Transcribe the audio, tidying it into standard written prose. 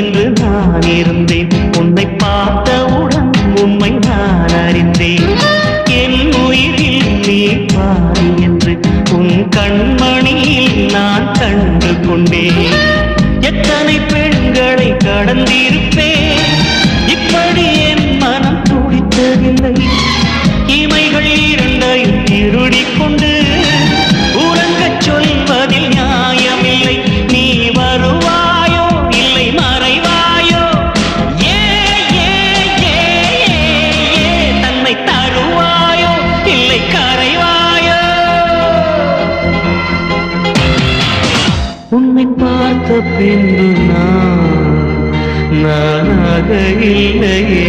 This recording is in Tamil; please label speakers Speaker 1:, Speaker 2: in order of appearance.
Speaker 1: என்று நான் இருந்தேன். உன்னை பார்த்தவுடன் உண்மை நான் அறிந்தேன். என் உயிரில் நீ பாரி என்று உன் கண்மணியில் நான் கண்டு கொண்டேன். எத்தனை பெண்களை கடந்திருப்பேன், இப்படி என் மனம் துடித்ததில்லை. இமைகள் இரண்டையும் திருடிக் கொண்டு உறங்கச் சொல்வதில் நியாயமில்லை. நீ வருவாயோ இல்லை மறைவாயோ, ஏ ஏ ஏ ஏ தன்னை தருவாயோ இல்லை கரைவாயோ. உன்னை பார்த்த பின்பு நானாக இல்லையே.